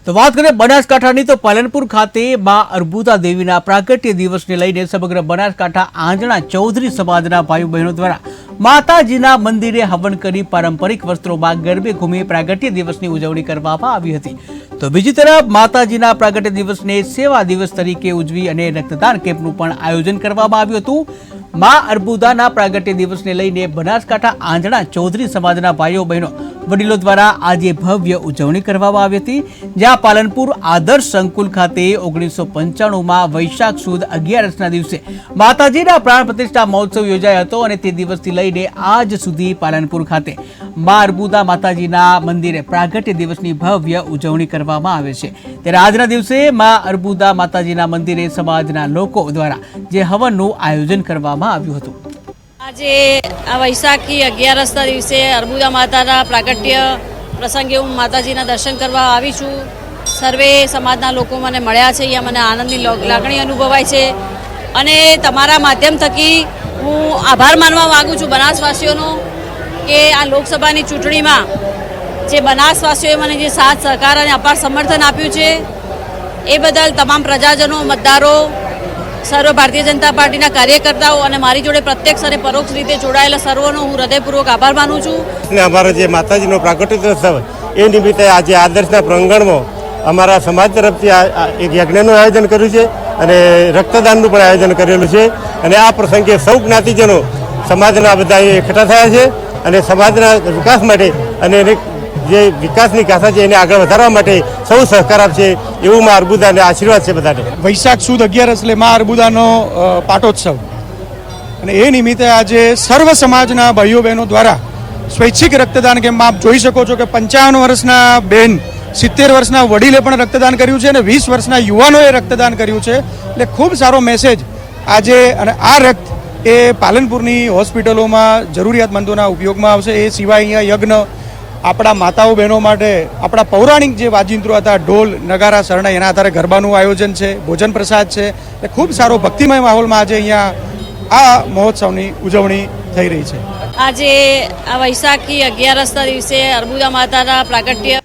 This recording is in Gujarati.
તો વાત કરીએ બનાસકાંઠાની તો પાલનપુર ખાતે માં અર્બુદા દેવીના પ્રાગટ્ય દિવસને લઈને સમગ્ર બનાસકાંઠા આંજણા ચૌધરી સમાજના ભાઈઓ બહેનો દ્વારા માતાજીના મંદિરે હવન કરી પારંપરિક વસ્ત્રોમાં ગરબે ઘૂમી પ્રાગટ્ય દિવસની ઉજવણી કરવામાં આવી હતી। તો બીજી તરફ માતાજીના પ્રાગટ્ય દિવસને સેવા દિવસ તરીકે ઉજવી અને રક્તદાન કેમ્પનું પણ આયોજન કરવામાં આવ્યું હતું। માં અર્બુદાના પ્રાગટ્ય દિવસને લઈને બનાસકાંઠા આંજણા ચૌધરી સમાજના ભાઈઓ બહેનો વડીલો દ્વારા આજે ભવ્ય ઉજવણી કરવામાં આવી હતી, જ્યાં પાલનપુર આદર્શ સંકુલ ખાતે 1995માં વૈશાખ સુદ 11ના દિવસે માતાજીના પ્રાણ પ્રતિષ્ઠા મહોત્સવ યોજાયો હતો અને તે દિવસથી લઈને આજ સુધી પાલનપુર ખાતે માં અર્બુદા માતાજીના મંદિરે પ્રાગટ્ય દિવસની ભવ્ય ઉજવણી કરવામાં આવે છે। ત્યારે આજના દિવસે માં અર્બુદા માતાજીના મંદિરે સમાજના લોકો દ્વારા જે હવનનું આયોજન કરવામાં આવ્યું હતું। આજે આ વૈશાખી 11ના દિવસે અર્બુદા માતાના પ્રાગટ્ય પ્રસંગે હું માતાજીના દર્શન કરવા આવી છું। સર્વે સમાજના લોકો મને મળ્યા છે, અહીંયા મને આનંદની લાગણી અનુભવાય છે અને તમારા માધ્યમ થકી હું આભાર માનવા માગું છું બનાસવાસીઓનો કે આ લોકસભાની ચૂંટણીમાં જે બનાસવાસીઓએ મને જે સાથ સહકાર અને અપાર સમર્થન આપ્યું છે એ બદલ તમામ પ્રજાજનો, મતદારો, સર્વ ભારતીય જનતા પાર્ટીના કાર્યકર્તાઓ અને મારી જોડે પ્રત્યક્ષ અને પરોક્ષ રીતે જોડાયેલા સર્વોનો હું હૃદયપૂર્વક આભાર માનું છું। અમારો જે માતાજીનો પ્રાગટ્યોત્સવ એ નિમિત્તે આજે આદર્શના પ્રાંગણમાં અમારા સમાજ તરફથી એક યજ્ઞનું આયોજન કર્યું છે અને રક્તદાનનું પણ આયોજન કરેલું છે અને આ પ્રસંગે સૌ જ્ઞાતિજનો સમાજના બધા એકઠા થયા છે અને સમાજના વિકાસ માટે અને જે વિકાસની ગાથા છે એને આગળ વધારવા માટે સૌ સહકાર આપશે એવું માં અર્બુદાને આશીર્વાદ છે બધાને। વૈશાખ સુદ 11 એટલે માં અર્બુદાનો પાટોત્સવ અને એ નિમિત્તે આજે સર્વ સમાજના ભાઈઓ બહેનો દ્વારા સ્વૈચ્છિક રક્તદાન કેમ્પમાં આપ જોઈ શકો છો કે 55 વર્ષના બેન, 70 વર્ષના વડીલે પણ રક્તદાન કર્યું છે અને 20 વર્ષના યુવાનોએ રક્તદાન કર્યું છે। એટલે ખૂબ સારો મેસેજ આજે અને આ રક્ત એ પાલનપુરની હોસ્પિટલોમાં જરૂરિયાતમંદોના ઉપયોગમાં આવશે। એ સિવાય અહીંયા યજ્ઞ આપણા માતાઓ બહેનો માટે આપણા પૌરાણિક જે વાજિંત્રો હતા, ઢોલ, નગારા, શરણાઈ, એના આધારે ગરબાનું આયોજન છે, ભોજન પ્રસાદ છે। એ ખૂબ સારો ભક્તિમય માહોલમાં આજે અહીંયા આ મહોત્સવની ઉજવણી થઈ રહી છે। આજે આ વૈશાખી 11ના દિવસે અર્બુદા માતાના પ્રાગટ્ય